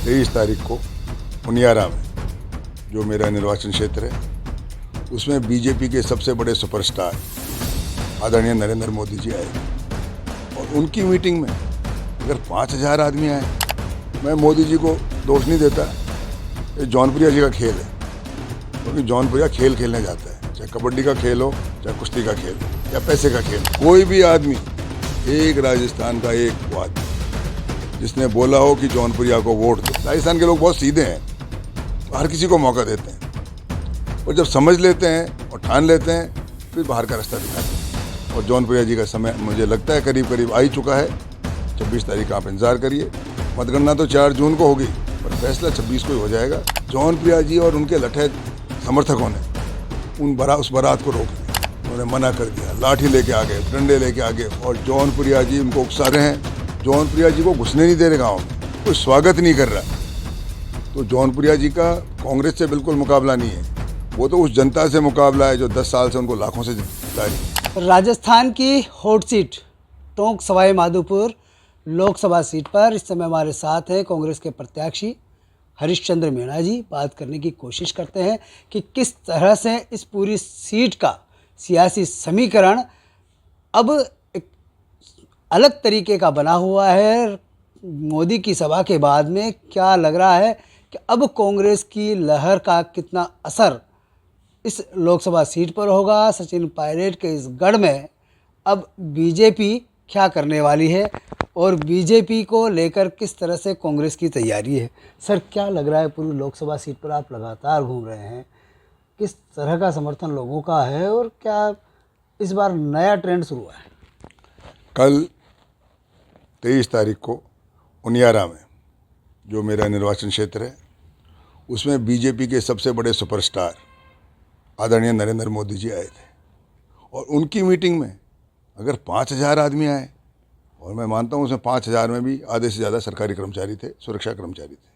23 तारीख को उनियारा में जो मेरा निर्वाचन क्षेत्र है उसमें बीजेपी के सबसे बड़े सुपरस्टार आदरणीय नरेंद्र मोदी जी आए और उनकी मीटिंग में अगर 5000 आदमी आए, मैं मोदी जी को दोष नहीं देता, ये जौनपुरिया जी का खेल है। क्योंकि जौनपुरिया खेल खेलने जाता है, चाहे कबड्डी का खेल हो, चाहे कुश्ती का खेल हो या पैसे का खेल। कोई भी आदमी, एक राजस्थान का एक आदमी जिसने बोला हो कि जौनपुरिया को वोट दो। राजस्थान के लोग बहुत सीधे हैं, हर किसी को मौका देते हैं और जब समझ लेते हैं और ठान लेते हैं फिर बाहर का रास्ता दिखाते हैं। और जौनपुरिया जी का समय मुझे लगता है करीब करीब आ ही चुका है। 26 तारीख का आप इंतजार करिए। मतगणना तो 4 जून को होगी पर फैसला 26 को ही हो जाएगा। जौनपुरिया जी और उनके लठे समर्थकों ने उस बारात को रोक लिया, उन्होंने मना कर दिया, लाठी लेके आ गए, डंडे लेके आ गए और जौनपुरिया जी उनको उकसा रहे हैं। जौनपुरिया जी को घुसने नहीं दे रहे गाँव में, कोई स्वागत नहीं कर रहा। तो जौनपुरिया जी का कांग्रेस से बिल्कुल मुकाबला नहीं है, वो तो उस जनता से मुकाबला है जो 10 साल से उनको लाखों से जिता रही है। राजस्थान की hot seat Tonk Sawai Madhopur Lok Sabha seat पर इस समय हमारे साथ हैं कांग्रेस के प्रत्याशी हरिश्चंद्र मीणा जी। बात करने की कोशिश करते हैं कि किस तरह से इस पूरी सीट का सियासी समीकरण अब एक अलग तरीके का बना हुआ है। मोदी की सभा के बाद में क्या लग रहा है कि अब कांग्रेस की लहर का कितना असर इस लोकसभा सीट पर होगा। सचिन पायलट के इस गढ़ में अब बीजेपी क्या करने वाली है और बीजेपी को लेकर किस तरह से कांग्रेस की तैयारी है। सर, क्या लग रहा है, पूरी लोकसभा सीट पर आप लगातार घूम रहे हैं, किस तरह का समर्थन लोगों का है और क्या इस बार नया ट्रेंड शुरू हुआ है? कल 23 तारीख को उनियारा में जो मेरा निर्वाचन क्षेत्र है उसमें बीजेपी के सबसे बड़े सुपरस्टार आदरणीय नरेंद्र मोदी जी आए थे और उनकी मीटिंग में अगर 5000 आदमी आए, और मैं मानता हूँ उसमें 5000 में भी आधे से ज़्यादा सरकारी कर्मचारी थे, सुरक्षा कर्मचारी थे,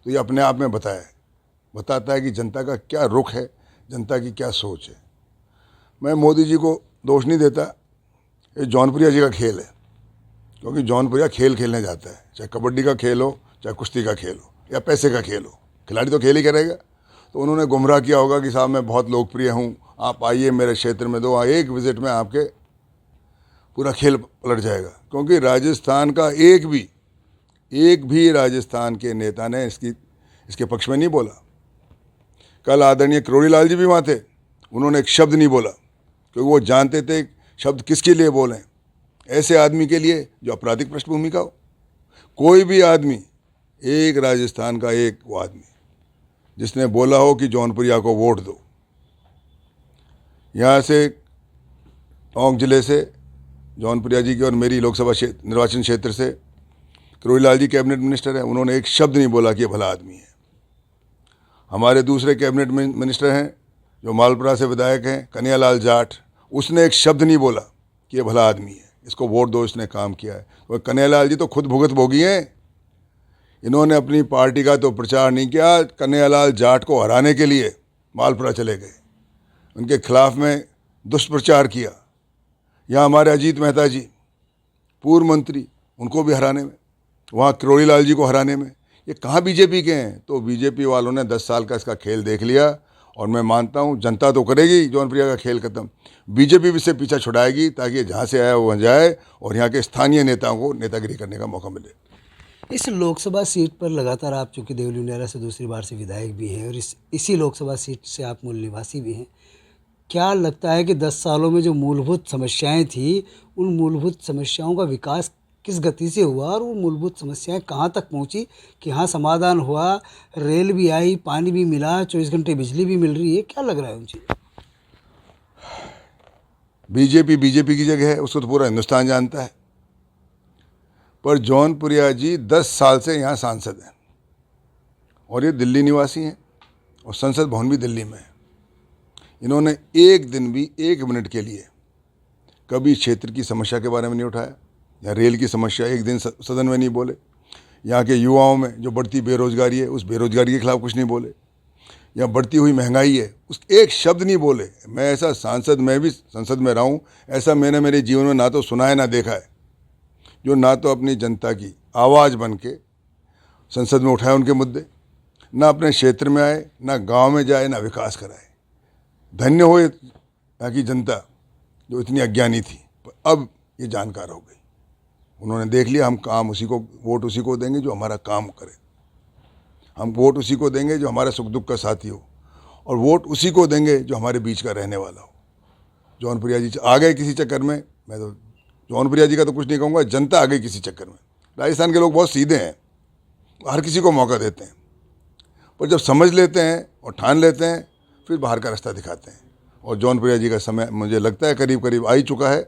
तो ये अपने आप में बताता है कि जनता का क्या रुख है, जनता की क्या सोच है। मैं मोदी जी को दोष नहीं देता, ये जौनपुरिया जी का खेल है। क्योंकि जौनपुरिया खेल खेलने जाता है, चाहे कबड्डी का खेल हो, चाहे कुश्ती का खेल हो या पैसे का खेल हो, खिलाड़ी तो खेल ही करेगा। तो उन्होंने गुमराह किया होगा कि साहब मैं बहुत लोकप्रिय हूँ, आप आइए मेरे क्षेत्र में, दो एक विजिट में आपके पूरा खेल पलट जाएगा। क्योंकि राजस्थान का एक भी राजस्थान के नेता ने इसके पक्ष में नहीं बोला। कल आदरणीय किरोड़ी लाल जी भी वहाँ थे, उन्होंने एक शब्द नहीं बोला क्योंकि वो जानते थे शब्द किसके लिए बोलें, ऐसे आदमी के लिए जो आपराधिक पृष्ठभूमि का हो। कोई भी आदमी, एक राजस्थान का एक वो आदमी जिसने बोला हो कि जौनपुरिया को वोट दो। यहाँ से टोंक जिले से जौनपुरिया जी की और मेरी लोकसभा निर्वाचन क्षेत्र से किरोड़ी लाल जी कैबिनेट मिनिस्टर हैं, उन्होंने एक शब्द नहीं बोला कि ये भला आदमी है। हमारे दूसरे कैबिनेट मिनिस्टर हैं जो मालपुरा से विधायक हैं, कन्हैयालाल जाट, उसने एक शब्द नहीं बोला कि ये भला आदमी है, इसको वोट दो, इसने काम किया है। और कन्हैयालाल जी तो खुद भुगत भोगी हैं। इन्होंने अपनी पार्टी का तो प्रचार नहीं किया, कन्हैयालाल जाट को हराने के लिए मालपुरा चले गए, उनके खिलाफ में दुष्प्रचार किया। यहाँ हमारे अजीत मेहता जी पूर्व मंत्री, उनको भी हराने में, वहाँ किरोड़ी लाल जी को हराने में, ये कहाँ बीजेपी के हैं। तो बीजेपी वालों ने 10 साल का इसका खेल देख लिया और मैं मानता हूँ जनता तो करेगी जौनपुरिया का खेल खत्म, बीजेपी भी इससे पीछा छुड़ाएगी ताकि जहाँ से आया वो वहाँ जाए और यहाँ के स्थानीय नेताओं को नेतागिरी करने का मौका मिले। इस लोकसभा सीट पर लगातार आप चूँकि देवली उनियारा से दूसरी बार से विधायक भी हैं और इसी लोकसभा सीट से आप मूल निवासी भी हैं, क्या लगता है कि 10 सालों में जो मूलभूत समस्याएं थी, उन मूलभूत समस्याओं का विकास किस गति से हुआ और वो मूलभूत समस्याएं कहाँ तक पहुँची कि हाँ समाधान हुआ, रेल भी आई, पानी भी मिला, 24 घंटे बिजली भी मिल रही है? क्या लग रहा है उनकी? बीजेपी की जगह है, उसको तो पूरा हिंदुस्तान जानता है। पर जौनपुरिया जी 10 साल से यहाँ सांसद हैं और ये दिल्ली निवासी हैं और संसद भवन भी दिल्ली में है। इन्होंने एक दिन भी 1 मिनट के लिए कभी क्षेत्र की समस्या के बारे में नहीं उठाया या रेल की समस्या एक दिन सदन में नहीं बोले। यहाँ के युवाओं में जो बढ़ती बेरोजगारी है, उस बेरोजगारी के खिलाफ कुछ नहीं बोले। या बढ़ती हुई महंगाई है, उस एक शब्द नहीं बोले। मैं ऐसा सांसद, मैं भी संसद में रहा हूँ, ऐसा मैंने मेरे जीवन में ना तो सुना है ना देखा है जो ना तो अपनी जनता की आवाज़ बन के संसद में उठाए उनके मुद्दे, ना अपने क्षेत्र में आए, ना गांव में जाए, ना विकास कराए। धन्य हो यहाँ की जनता जो इतनी अज्ञानी थी, पर अब ये जानकार हो गई। उन्होंने देख लिया हम काम उसी को, वोट उसी को देंगे जो हमारा काम करे। हम वोट उसी को देंगे जो हमारे सुख दुख का साथी हो, और वोट उसी को देंगे जो हमारे बीच का रहने वाला हो। जौनपुरिया जी आ गए किसी चक्कर में, मैं तो जौनपुरिया जी का तो कुछ नहीं कहूँगा, जनता आ गई किसी चक्कर में। राजस्थान के लोग बहुत सीधे हैं, हर किसी को मौका देते हैं, पर जब समझ लेते हैं और ठान लेते हैं फिर बाहर का रास्ता दिखाते हैं। और जौनपुरिया जी का समय मुझे लगता है करीब करीब आ ही चुका है।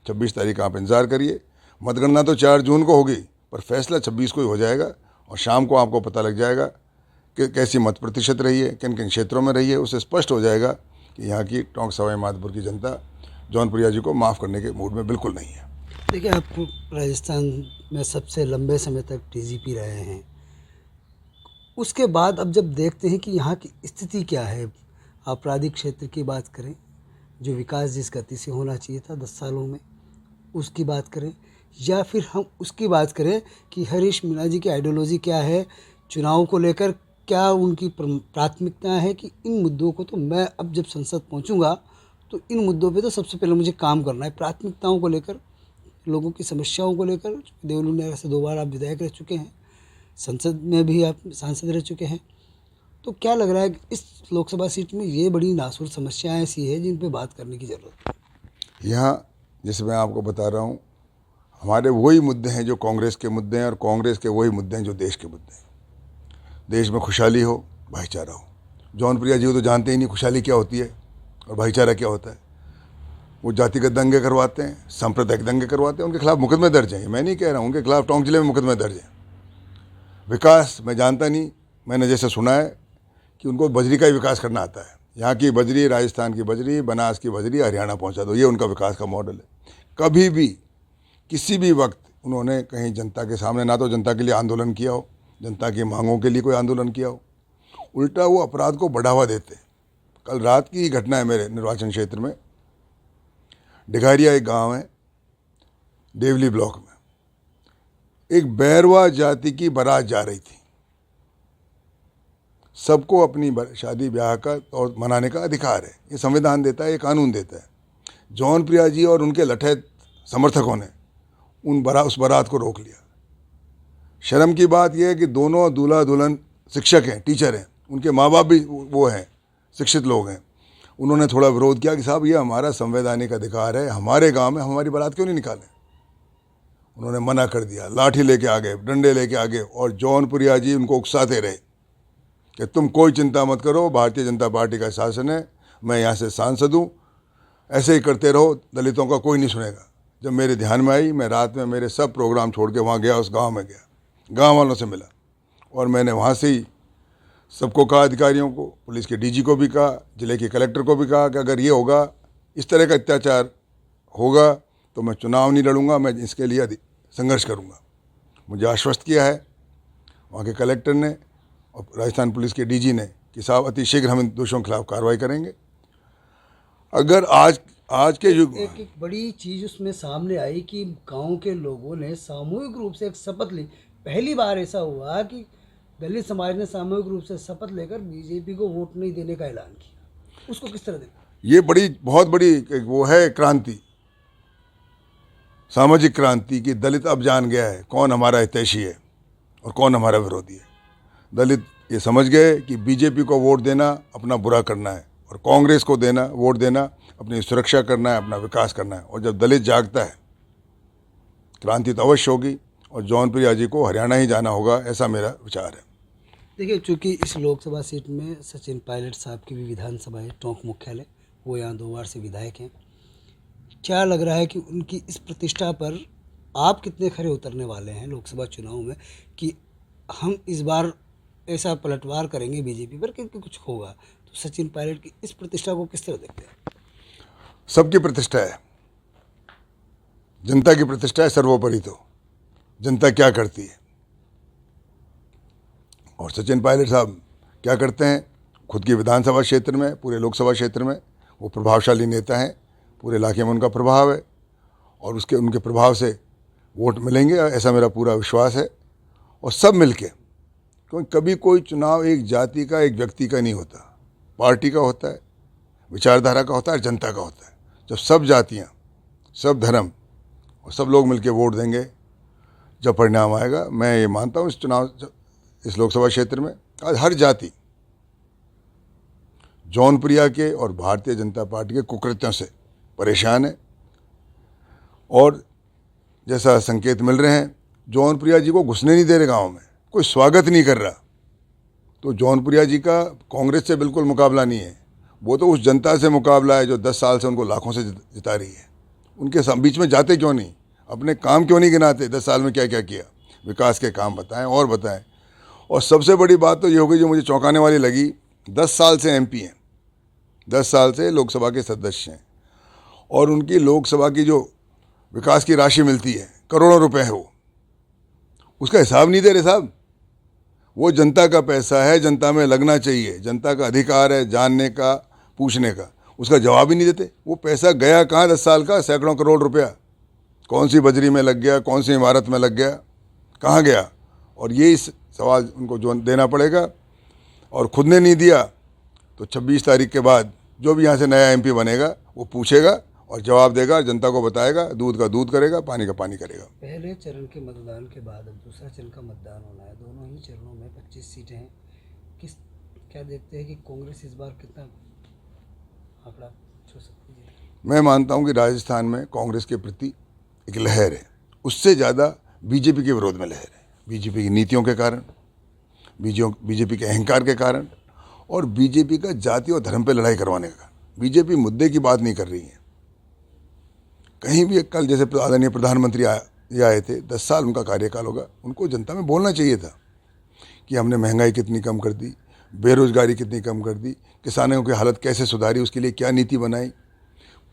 26 तारीख का आप इंतज़ार करिए। मतगणना तो 4 जून को होगी, पर फैसला 26 को ही हो जाएगा, और शाम को आपको पता लग जाएगा कि कैसी मत प्रतिशत रही है, किन किन क्षेत्रों में रही है। उससे स्पष्ट हो जाएगा कि यहाँ की टोंक सवाई माधोपुर की जनता जौनपुरिया जी को माफ़ करने के मूड में बिल्कुल नहीं है। देखिए, आप राजस्थान में सबसे लंबे समय तक डीजीपी रहे हैं, उसके बाद अब जब देखते हैं कि यहाँ की स्थिति क्या है, आपराधिक क्षेत्र की बात करें, जो विकास जिस गति से होना चाहिए था 10 सालों में, उसकी बात करें, या फिर हम उसकी बात करें कि हरीश मीणा जी की आइडियोलॉजी क्या है, चुनाव को लेकर क्या उनकी प्राथमिकता है, कि इन मुद्दों को तो मैं अब जब संसद पहुंचूंगा तो इन मुद्दों पे तो सबसे पहले मुझे काम करना है। प्राथमिकताओं को लेकर, लोगों की समस्याओं को लेकर, देवलू नगर से 2 बार आप विधायक रह चुके हैं, संसद में भी आप सांसद रह चुके हैं, तो क्या लग रहा है कि इस लोकसभा सीट में ये बड़ी नासूर समस्याएं ऐसी है जिन पे बात करने की ज़रूरत है? यहाँ जैसे मैं आपको बता रहा हूँ, हमारे वही मुद्दे हैं जो कांग्रेस के मुद्दे हैं, और कांग्रेस के वही मुद्दे हैं जो देश के मुद्दे हैं। देश में खुशहाली हो, भाईचारा हो। जौनप्रिया जी को तो जानते ही नहीं खुशहाली क्या होती है और भाईचारा क्या होता है। वो जातिगत दंगे करवाते हैं, सांप्रदायिक दंगे करवाते हैं, उनके खिलाफ मुकदमे दर्ज हैं। मैं नहीं कह रहा हूँ, उनके खिलाफ टोंक जिले में मुकदमे दर्ज हैं। विकास मैं जानता नहीं, मैंने जैसे सुना है कि उनको बजरी का ही विकास करना आता है। यहाँ की बजरी, राजस्थान की बजरी, बनास की बजरी हरियाणा पहुँचा दो, ये उनका विकास का मॉडल है। कभी भी किसी भी वक्त उन्होंने कहीं जनता के सामने ना तो जनता के लिए आंदोलन किया हो, जनता की मांगों के लिए कोई आंदोलन किया हो, उल्टा वो अपराध को बढ़ावा देते। कल रात की घटना है मेरे निर्वाचन क्षेत्र में, डिघारिया एक गांव है देवली ब्लॉक में, एक बैरवा जाति की बारात जा रही थी। सबको अपनी शादी ब्याह का और मनाने का अधिकार है, ये संविधान देता है, ये कानून देता है। जौनप्रिया जी और उनके लठे समर्थकों ने उस बारात को रोक लिया। शर्म की बात यह है कि दोनों दूल्हा दुल्हन शिक्षक हैं, टीचर हैं, उनके माँ बाप भी वो हैं, शिक्षित लोग हैं। उन्होंने थोड़ा विरोध किया कि साहब ये हमारा संवैधानिक अधिकार है, हमारे गांव में हमारी बारात क्यों नहीं निकालें। उन्होंने मना कर दिया, लाठी लेके आ गए, डंडे लेके आ गए, और जौनपुरिया जी उनको उकसाते रहे कि तुम कोई चिंता मत करो, भारतीय जनता पार्टी का शासन है, मैं यहाँ से सांसद हूँ, ऐसे ही करते रहो, दलितों का कोई नहीं सुनेगा। जब मेरे ध्यान में आई, मैं रात में मेरे सब प्रोग्राम छोड़ के वहाँ गया, उस गांव में गया, गांव वालों से मिला, और मैंने वहाँ से ही सबको कहा, अधिकारियों को, पुलिस के डीजी को भी कहा, जिले के कलेक्टर को भी कहा कि अगर ये होगा, इस तरह का अत्याचार होगा तो मैं चुनाव नहीं लड़ूंगा, मैं इसके लिए संघर्ष करूंगा। मुझे आश्वस्त किया है वहाँ के कलेक्टर ने और राजस्थान पुलिस के डीजी ने कि साहब अतिशीघ्र हम इन दोषियों के खिलाफ कार्रवाई करेंगे। अगर आज के युग में एक बड़ी चीज़ उसमें सामने आई कि गांव के लोगों ने सामूहिक रूप से एक शपथ ली। पहली बार ऐसा हुआ कि दलित समाज ने सामूहिक रूप से शपथ लेकर बीजेपी को वोट नहीं देने का ऐलान किया। उसको किस तरह देखा? ये बहुत बड़ी वो है क्रांति, सामाजिक क्रांति की। दलित अब जान गया है कौन हमारा हितैषी है और कौन हमारा विरोधी है। दलित ये समझ गए कि बीजेपी को वोट देना अपना बुरा करना है, और कांग्रेस को वोट देना अपनी सुरक्षा करना है, अपना विकास करना है। और जब दलित जागता है, क्रांति तो अवश्य होगी, और जौनप्रिया जी को हरियाणा ही जाना होगा, ऐसा मेरा विचार है। देखिए, चूँकि इस लोकसभा सीट में सचिन पायलट साहब की भी विधानसभा है, टोंक मुख्यालय, वो यहाँ 2 बार से विधायक हैं। क्या लग रहा है कि उनकी इस प्रतिष्ठा पर आप कितने खरे उतरने वाले हैं लोकसभा चुनाव में, कि हम इस बार ऐसा पलटवार करेंगे बीजेपी पर कि कुछ होगा? तो सचिन पायलट की इस प्रतिष्ठा को किस तरह देखते हैं? सबकी प्रतिष्ठा है, जनता की प्रतिष्ठा है सर्वोपरि। तो जनता क्या करती है, और सचिन पायलट साहब क्या करते हैं खुद की विधानसभा क्षेत्र में, पूरे लोकसभा क्षेत्र में वो प्रभावशाली नेता हैं, पूरे इलाके में उनका प्रभाव है, और उनके प्रभाव से वोट मिलेंगे, ऐसा मेरा पूरा विश्वास है। और सब मिलके क्योंकि कभी कोई चुनाव एक जाति का, एक व्यक्ति का नहीं होता, पार्टी का होता है, विचारधारा का होता है, जनता का होता है। जब सब जातियाँ, सब धर्म और सब लोग मिलकर वोट देंगे, जब परिणाम आएगा, मैं ये मानता हूँ इस लोकसभा क्षेत्र में आज हर जाति जौनपुरिया के और भारतीय जनता पार्टी के कुकृत्यों से परेशान है। और जैसा संकेत मिल रहे हैं, जौनपुरिया जी को घुसने नहीं दे रहे गांव में, कोई स्वागत नहीं कर रहा। तो जौनपुरिया जी का कांग्रेस से बिल्कुल मुकाबला नहीं है, वो तो उस जनता से मुकाबला है जो 10 साल से उनको लाखों से जिता रही है। उनके बीच में जाते क्यों नहीं, अपने काम क्यों नहीं गिनाते, 10 साल में क्या क्या किया, विकास के काम बताएं और बताएं। और सबसे बड़ी बात तो ये हो गई जो मुझे चौंकाने वाली लगी, 10 साल से एमपी हैं, 10 साल से लोकसभा के सदस्य हैं, और उनकी लोकसभा की जो विकास की राशि मिलती है करोड़ों रुपए है, वो उसका हिसाब नहीं दे रहे साहब। वो जनता का पैसा है, जनता में लगना चाहिए, जनता का अधिकार है जानने का, पूछने का, उसका जवाब ही नहीं देते। वो पैसा गया कहाँ 10 साल का, सैकड़ों करोड़ रुपया, कौन सी बजरी में लग गया, कौन सी इमारत में लग गया, कहाँ गया? और ये सवाल उनको जो देना पड़ेगा, और खुद ने नहीं दिया तो 26 तारीख के बाद जो भी यहाँ से नया एमपी बनेगा वो पूछेगा और जवाब देगा, जनता को बताएगा, दूध का दूध करेगा, पानी का पानी करेगा। पहले चरण के मतदान के बाद अब दूसरा चरण का मतदान होना है, दोनों ही चरणों में 25 सीटें हैं। क्या देखते हैं कि कांग्रेस इस बार कितना आंकड़ा छू सकती है? मैं मानता हूँ कि राजस्थान में कांग्रेस के प्रति एक लहर है, उससे ज़्यादा बीजेपी के विरोध में लहर है। बीजेपी की नीतियों के कारण, बीजेपी के अहंकार के कारण, और बीजेपी का जाति और धर्म पे लड़ाई करवाने का। बीजेपी मुद्दे की बात नहीं कर रही है कहीं भी। कल जैसे आदरणीय प्रधानमंत्री आए थे, 10 साल उनका कार्यकाल होगा, उनको जनता में बोलना चाहिए था कि हमने महंगाई कितनी कम कर दी, बेरोजगारी कितनी कम कर दी, किसानों की हालत कैसे सुधारी, उसके लिए क्या नीति बनाई।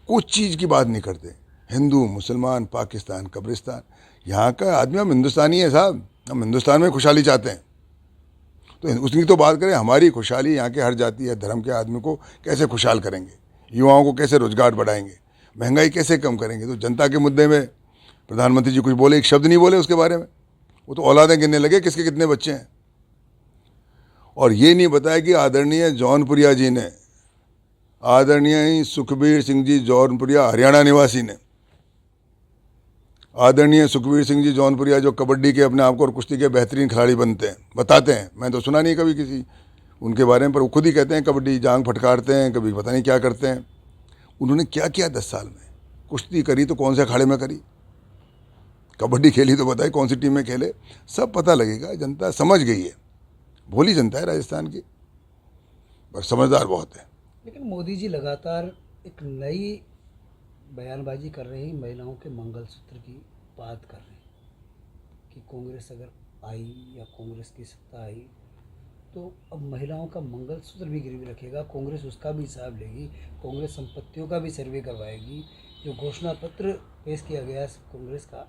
कुछ चीज़ की बात नहीं करते। हिंदू, मुसलमान, पाकिस्तान, कब्रिस्तान, यहाँ का आदमी हम हिंदुस्तानी है साहब, हम हिंदुस्तान में खुशहाली चाहते हैं, तो उसकी तो बात करें। हमारी खुशहाली यहाँ के हर जाति या धर्म के आदमी को कैसे खुशहाल करेंगे, युवाओं को कैसे रोजगार बढ़ाएंगे, महंगाई कैसे कम करेंगे। तो जनता के मुद्दे में प्रधानमंत्री जी कुछ बोले, एक शब्द नहीं बोले उसके बारे में। वो तो औलादें गिनने लगे किसके कितने बच्चे हैं, और ये नहीं बताया कि आदरणीय जौनपुरिया जी ने, आदरणीय सुखबीर सिंह जी जौनपुरिया हरियाणा निवासी ने, आदरणीय सुखबीर सिंह जी जौनपुरिया जो कबड्डी के अपने आप को और कुश्ती के बेहतरीन खिलाड़ी बनते हैं, बताते हैं, मैं तो सुना नहीं कभी किसी उनके बारे में, पर वो खुद ही कहते हैं कबड्डी जांग फटकारते हैं, कभी पता नहीं क्या करते हैं। उन्होंने क्या किया 10 साल में? कुश्ती करी तो कौन से अखाड़े में करी, कबड्डी खेली तो बताइए कौन सी टीम में खेले, सब पता लगेगा। जनता समझ गई है, भोली जनता है राजस्थान की, पर समझदार बहुत है। लेकिन मोदी जी लगातार एक नई बयानबाजी कर रहे हैं, महिलाओं के मंगलसूत्र की बात कर रहे हैं कि कांग्रेस अगर आई या कांग्रेस की सत्ता आई तो अब महिलाओं का मंगलसूत्र भी गिरवी रखेगा, कांग्रेस उसका भी हिसाब लेगी, कांग्रेस संपत्तियों का भी सर्वे करवाएगी। जो घोषणा पत्र पेश किया गया कांग्रेस का,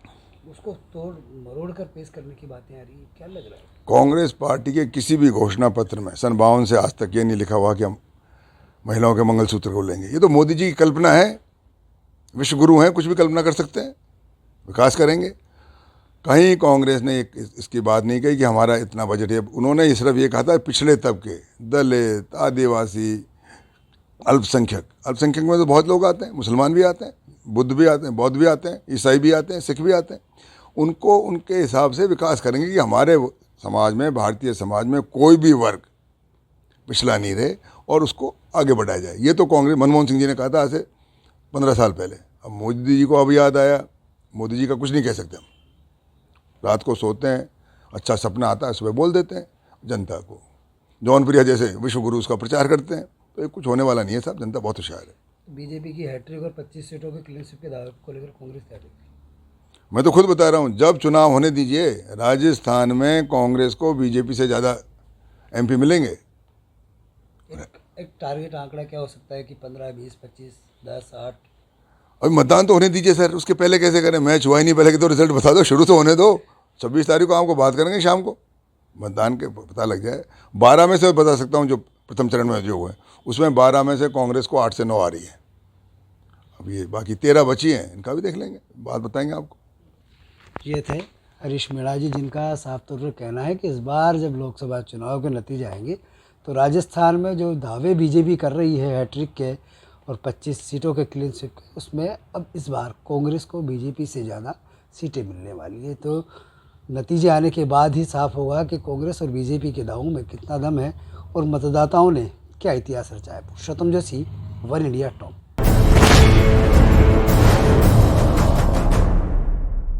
उसको तोड़ मरोड़ कर पेश करने की बातें आ रही है, क्या लग रहा है? कांग्रेस पार्टी के किसी भी घोषणा पत्र में सन 52 से आज तक ये नहीं लिखा हुआ कि हम महिलाओं के मंगलसूत्र को लेंगे। ये तो मोदी जी की कल्पना है, विश्व गुरु हैं, कुछ भी कल्पना कर सकते हैं, विकास करेंगे। कहीं कांग्रेस ने इसकी बात नहीं कही कि हमारा इतना बजट है। उन्होंने सिर्फ ये कहा था पिछड़े तबके, दलित, आदिवासी, अल्पसंख्यक में तो बहुत लोग आते हैं, मुसलमान भी आते हैं, बुद्ध भी आते हैं, बौद्ध भी आते हैं, ईसाई भी आते हैं, सिख भी आते हैं। उनको उनके हिसाब से विकास करेंगे कि हमारे समाज में, भारतीय समाज में कोई भी वर्ग पिछड़ा नहीं रहे और उसको आगे बढ़ाया जाए। ये तो कांग्रेस, मनमोहन सिंह जी ने कहा था आज से 15 साल पहले। अब मोदी जी को अब याद आया, मोदी जी का कुछ नहीं कह सकते हम। रात को सोते हैं, अच्छा सपना आता है, सुबह बोल देते हैं जनता को। जौनपुरिया जैसे विश्व गुरु उसका प्रचार करते हैं, तो ये कुछ होने वाला नहीं है साहब, जनता बहुत होशियार है। बीजेपी की हैट्रिक और 25 सीटों के क्लीन स्वीप के दावे को लेकर कांग्रेस क्या देखती है? मैं तो खुद बता रहा हूँ, जब चुनाव होने दीजिए, राजस्थान में कांग्रेस को बीजेपी से ज़्यादा एमपी मिलेंगे। एक टारगेट आंकड़ा क्या हो सकता है कि 15, 20, 25, 10, 8? अभी मतदान तो होने दीजिए सर, उसके पहले कैसे करें? मैच हुआ ही नहीं, पहले के तो रिजल्ट बता दो, शुरू तो होने दो। 26 तारीख को आपको बात करेंगे शाम को, मतदान के पता लग जाए। 12 में से बता सकता हूँ, जो प्रथम चरण में जो हुआ है उसमें 12 में से कांग्रेस को 8 से 9 आ रही है। अब ये बाकी 13 बची हैं, इनका भी देख लेंगे, बात बताएंगे आपको। ये थे हरीश मीणा जी, जिनका साफ तौर पर कहना है कि इस बार जब लोकसभा चुनाव के नतीजे आएंगे तो राजस्थान में जो दावे बीजेपी कर रही है हैट्रिक के और 25 सीटों के क्लीन स्वीप के, उसमें अब इस बार कांग्रेस को बीजेपी से ज़्यादा सीटें मिलने वाली है। तो नतीजे आने के बाद ही साफ होगा कि कांग्रेस और बीजेपी के दावों में कितना दम है और मतदाताओं ने क्या इतिहास रचा है। पुरुषोत्तम जोशी, वन इंडिया टॉप।